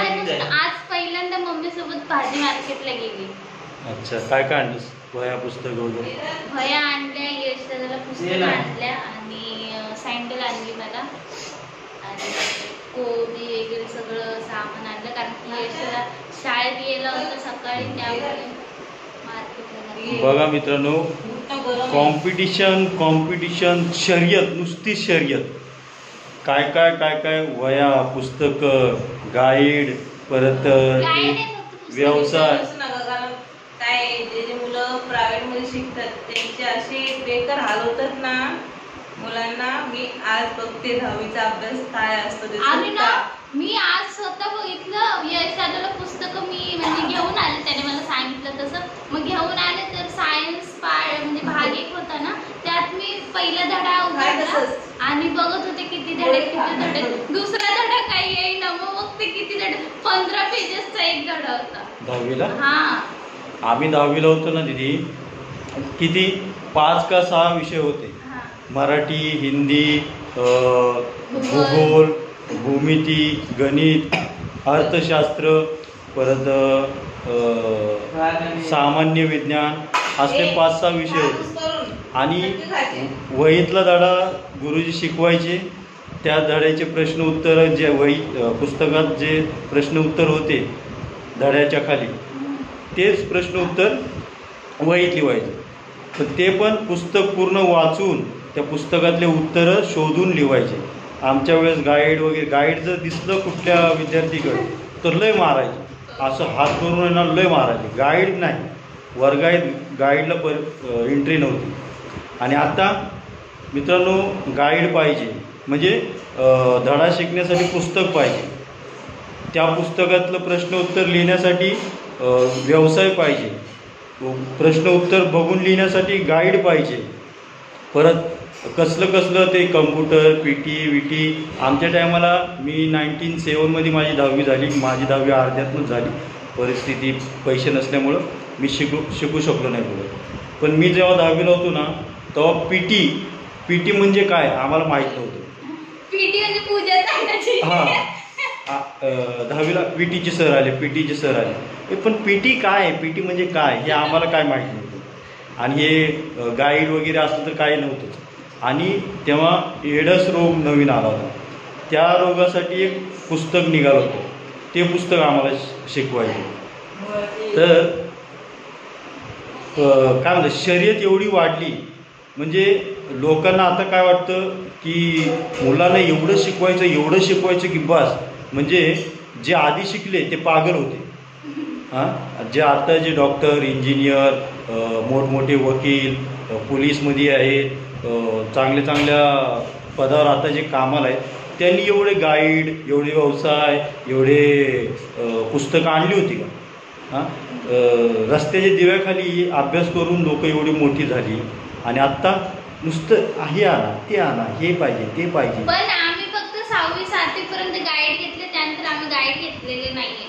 आज पहिल्यांदा मम्मी सोबत भाजी मार्केटला गेली. अच्छा, काय काय आणलंस? वह्या पुस्तक वगैरे? वह्या आणल्या, यश दादाला पुस्तक आणल्या आणि सँडल आणली मला आणि कोबी वगैरे सगळं सामान आणलं, कारण की यश दादा शाळेत गेला होता सकाळी, त्यामुळे मार्केटला. बघा मित्रांनो, कॉम्पिटिशन शर्यत, नुसती शर्यत. काय काय काय काय वह्या, पुस्तक, गाईड, परत व्यवसाय. काय जे मुलं प्रायव्हेट मध्ये शिकतात त्यांचे असे बेकार हाल होतात ना मुलांना. मी आज बघते 10वीचा अभ्यास काय असतो ना. मी आज स्वतः बघितलं, यश दादाला पुस्तकं मी म्हणजे घेऊन आले, त्याने मला सांगितलं तसं. मग घेऊन आले तर सायन्स म्हणजे भाग 1 होता ना, त्यात मी पहिला धडा उघडला आणि बघत होते किती धडे. दुसरा धडा काही येईना, मग बघते किती धडे, 15 पेजेसचा एक धडा होता 10वीला. हा, आम्ही 10वीला होतो ना दीदी, किती 5 का 6 विषय होते. मराठी, हिंदी, भूगोल, भूमिती, गणित, अर्थशास्त्र, परत सामान्य विज्ञान, असे 5-6 विषय होते. आणि वहीतला धडा गुरुजी शिकवायचे, त्या धड्याचे प्रश्न उत्तर जे वही पुस्तकात जे प्रश्न उत्तर होते धड्याच्या खाली, तेच प्रश्न उत्तर वहीत लिहायचे. तर ते पण पुस्तक पूर्ण वाचून त्या पुस्तकातले उत्तरं शोधून लिहायचे. आमच्या वेळेस गाईड जर दिसलं कुठल्या विद्यार्थीकडे तर लय मारायचे, असं हात करून येणार, लय मारायचे. गाईड नाही, वर्गात गाईडला एंट्री नव्हती. आणि आता मित्रांनो, गाईड पाहिजे म्हणजे धडा शिकण्यासाठी पुस्तक पाहिजे, त्या पुस्तकातलं प्रश्न उत्तर लिहिण्यासाठी व्यवसाय पाहिजे, प्रश्न उत्तर बघून लिहिण्यासाठी गाईड पाहिजे, परत कसलं ते कम्प्युटर, PT. आमच्या टायमाला मी 1997 माझी 10वी झाली. माझी 10वी अर्ध्यातूनच झाली. परिस्थिती, पैसे नसल्यामुळं मी शिकू शकलो नाही पुढे. पण मी जेव्हा 10वीला होतो ना, तेव्हा PT म्हणजे काय आम्हाला माहीत नव्हतं. PT म्हणजे पूजा. हां, 10वीला PTचे सर आले. पण PT काय आहे, PT म्हणजे काय, हे आम्हाला काय माहीत नव्हतं. आणि हे गाईड वगैरे असलं तर काही नव्हतं. आणि तेव्हा एडस रोग नवीन आला होता, त्या रोगासाठी एक पुस्तक निघालं होतं, ते पुस्तक आम्हाला शिकवायचे. तर काय म्हणतात, शर्यत एवढी वाढली म्हणजे लोकांना आता काय वाटतं की मुलांना एवढं शिकवायचं की बस, म्हणजे जे आधी शिकले ते पागल होते. जे आता जे डॉक्टर, इंजिनियर, मोठमोठे वकील, पोलीसमध्ये आहेत, चांगल्या पदावर आता जे कामाला आहेत, त्यांनी एवढे गाईड, एवढे व्यवसाय, एवढे पुस्तकं आणली होती का? रस्त्याच्या दिव्याखाली अभ्यास करून लोक एवढी मोठी झाली. आणि आत्ता नुसतं हे आणा, ते आणा, हे पाहिजे, ते पाहिजे. पण आम्ही फक्त 6वी 7वी पर्यंत गाईड घेतले, त्यानंतर आम्ही गाईड घेतलेले नाहीये.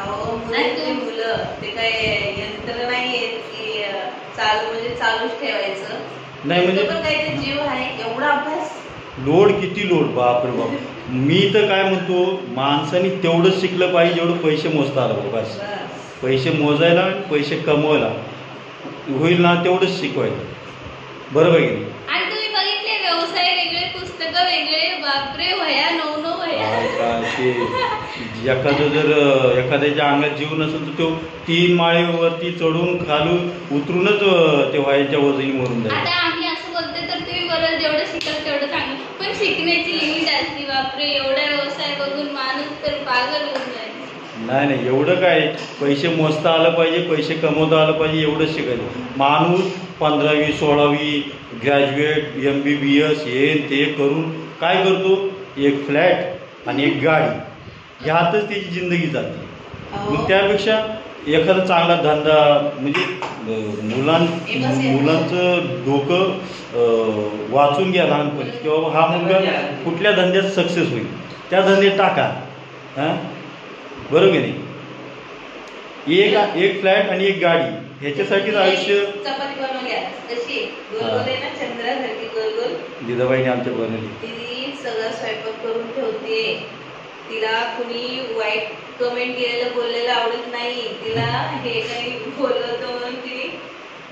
अहो, मुलं ते काय यंत्र नाहीये की चालूच ठेवायचं. नाही म्हणजे काही जीव आहे, एवढा अभ्यास, किती लोड, बापरे बाप. मी तर काय म्हणतो, माणसाने तेवढंच शिकलं पाहिजे जेवढं पैसे मोजता आलं. बस, पैसे मोजायला, पैसे कमवायला होईल ना, तेवढंच शिकवायचं. बरोबर आहे की नाही? आणि तुम्ही बघितले, व्यवसाय वेगळे, पुस्तकं वेगळे, बापरे, वह्या 9 वह्या. एखाद्याच्या अंगात जीव नसेल तर तो 3 माळेवरती चढून खालून उतरूनच ते व्हायच्या वजनी मरून जाईल. आता आम्ही असं बोलतोय तर तुम्ही बरोबर जेवढं शिकाल तेवढं चांगलं, पण शिकण्याची लिमिट असते. बापरे, एवढा व्यवसाय बघून माणूस तर पागल होऊन जाईल. नाही, एवढं काय, पैसे मोजता आलं पाहिजे, पैसे कमवता आलं पाहिजे, एवढंच शिकायचं. माणूस 15वी 16वी ग्रॅज्युएट, MBBS हे ते करून काय करतो, एक फ्लॅट आणि एक गाडी, ह्यातच त्याची जिंदगी जाते. मग त्यापेक्षा एखादा चांगला धंदा, म्हणजे मुलांचं डोकं वाचून घ्या लहानपणी, किंवा हा मुलगा कुठल्या धंद्यात सक्सेस होईल त्या धंद्यात टाका. बरोबर नाही? एक फ्लॅट आणि एक गाडी, ह्याच्यासाठीच आयुष्य. चपाती बनवल्या कशी गोल ना, चंद्रासारखी गोल. जिजाबाईने आमच्या बनवली. ती सगळं स्वयंपाक करून ठेवते, तिला कुणी वाईट कमेंट केलेलं बोललेलं आवडत नाही तिला, हे काही बोलवतो म्हणून तिने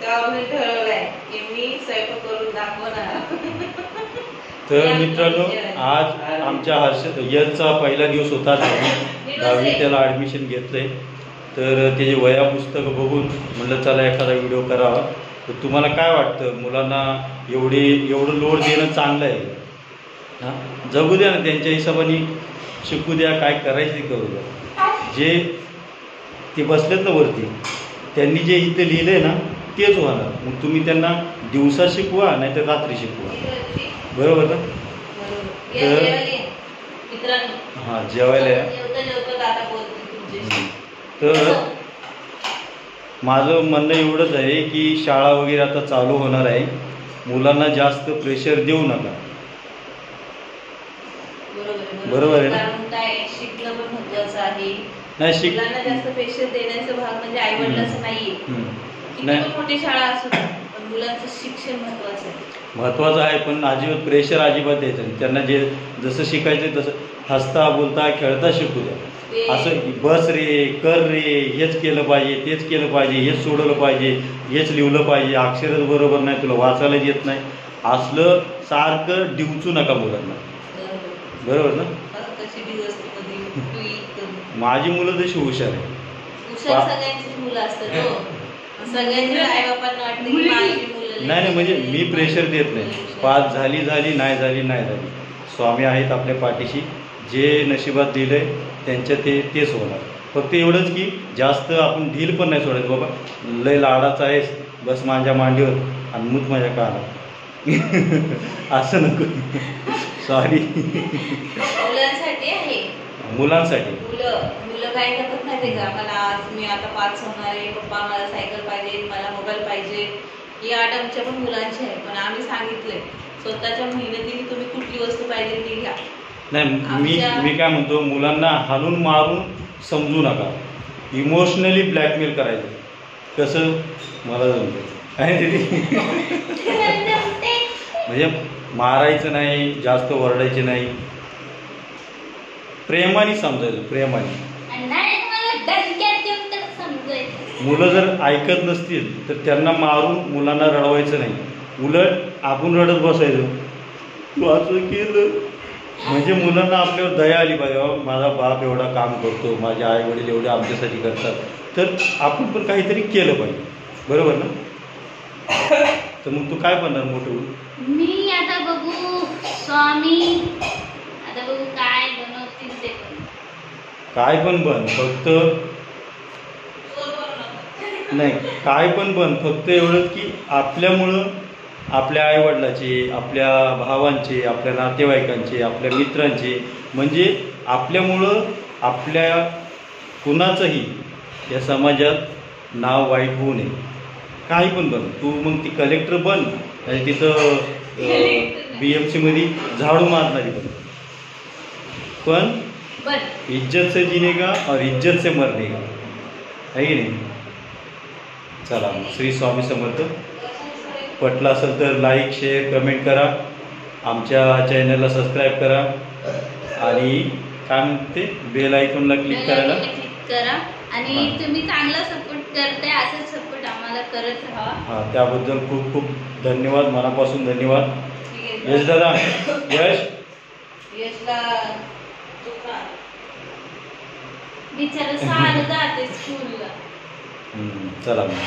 तेव्हापासून ठरवलंय की मी स्वयंपाक करून दाखवणार. तर मित्रांनो, आज आमच्या यशचा पहिला दिवस होता. 10वी त्याला ॲडमिशन घेतलंय. तर त्याची वह्या पुस्तकं बघून म्हटलं चला एखादा व्हिडिओ करावा. तर तुम्हाला काय वाटतं, मुलांना एवढं लोड देणं चांगलं आहे? हां, जगू द्या ना, त्यांच्या हिशोबाने शिकू द्या, काय करायचं ते करू द्या. जे ते बसलेत ना वरती, त्यांनी जे इथे लिहिलं आहे ना तेच होणार. मग तुम्ही त्यांना दिवसा शिकवा नाही तर रात्री शिकवा, बरोबर ना? तर मित्रांनो, हां, जेवायला या. जेवता दादा बोलते तुमच्याशी. तर माझं म्हणणं एवढंच आहे की शाळा वगैरे आता चालू होणार आहे, मुलांना जास्त प्रेशर देऊ नका. बरोबर आहे ना? कारण काय, शिकणं पण महत्वाचं आहे. नाही मुलांना जास्त प्रेशर देण्याचा भाग म्हणजे आई वडिलांचं नाहीये. किती नाही, पण मोठी शाळा असू द्या, पण मुलांचं शिक्षण महत्वाचं आहे. महत्त्वाचं आहे, पण अजिबात प्रेशर अजिबात द्यायचं नाही. त्यांना जे जसं शिकायचं तसं हसता बोलता खेळता शिकू द्या. असं बस रे, कर रे, हेच केलं पाहिजे, तेच केलं पाहिजे, हेच सोडवलं पाहिजे, हेच लिहिलं पाहिजे, अक्षरच बरोबर नाही, तुला वाचायला येत नाही, असलं सारखं डिवचू नका मुलांना. बरोबर ना? माझी मुलं तशी हुशार आहे. हुशार सगळ्यांचीच मुलं असतात हो. सगळ्यांच्या आई बापांना वाटतं की माझी मुलं नाही, म्हणजे मी प्रेशर देत नाही. पास झाली, नाही झाली. स्वामी आहेत आपल्या पाठीशी. जे नशिबात दिलंय त्यांच्या तेच होणार. फक्त एवढंच की जास्त आपण ढील पण नाही सोडायचं. बाबा लय लाडाचा आहेस, बस माझ्या मांडीवर आणि मूत माझ्या कानात, असं नको. सॉरी. मुलांसाठी आहे. मुलांसाठी मुलं काय करतात माहिती का, मला आज मी आता पास होणार आहे, पप्पा मला सायकल पाहिजे, मला मोबाईल पाहिजे. ही आठ आमच्या पण मुलांची आहे. पण आम्ही सांगितलंय स्वतःच्या मेहनतीने तुम्ही कुठली वस्तू पाहिजे ती घ्या. नाही, मी काय म्हणतो, मुलांना हाणून मारून समजू नका. इमोशनली ब्लॅकमेल करायचं. कसं मला जमतं आहे दीदी. म्हणजे मारायचं नाही, जास्त ओरडायचे नाही, प्रेमाने समजायचं, प्रेमाने. मुलं जर ऐकत नसतील तर त्यांना मारून मुलांना रडवायचं नाही. उलट आपण रडत बसायचं, तू असं केलं. म्हणजे मुलांना आपल्यावर दया आली पाहिजे, माझा बाप एवढा काम करतो, माझे आई वडील एवढे आमच्यासाठी करतात, तर आपण पण काहीतरी केलं पाहिजे. बरोबर ना? तर मग तू काय बनणार मोठं? मी आता बघू स्वामी, आता बघू काय बनवतील ते. काय पण बन, फक्त नाही, काय पण बन, फक्त एवढंच की आपल्यामुळं आपल्या आईवडिलाचे, आपल्या भावांचे, आपल्या नातेवाईकांचे, आपल्या मित्रांचे, म्हणजे आपल्यामुळं आपल्या कुणाचंही या समाजात नाव वाईट होऊ नये. काही पण बन, तू मग ती कलेक्टर बन आणि तिथं BMC मध्ये झाडू मारणारी पण इज्जत से जीने का और इज्जत से मरने का, है की नाही? चला, श्री स्वामी समर्थ. पटलं असेल तर लाईक, शेअर, कमेंट करा. आमच्या चॅनलला सबस्क्राईब करा आणि काय म्हणते, बेल आयकॉनला क्लिक करायला करा. आणि तुम्ही चांगला सपोर्ट करताय, असंच सपोर्ट आम्हाला करत राहा. हां, त्याबद्दल खूप खूप धन्यवाद, मनापासून धन्यवाद. यश दादा, यशला बिचारा सारं जाते स्कूलला. चला मग.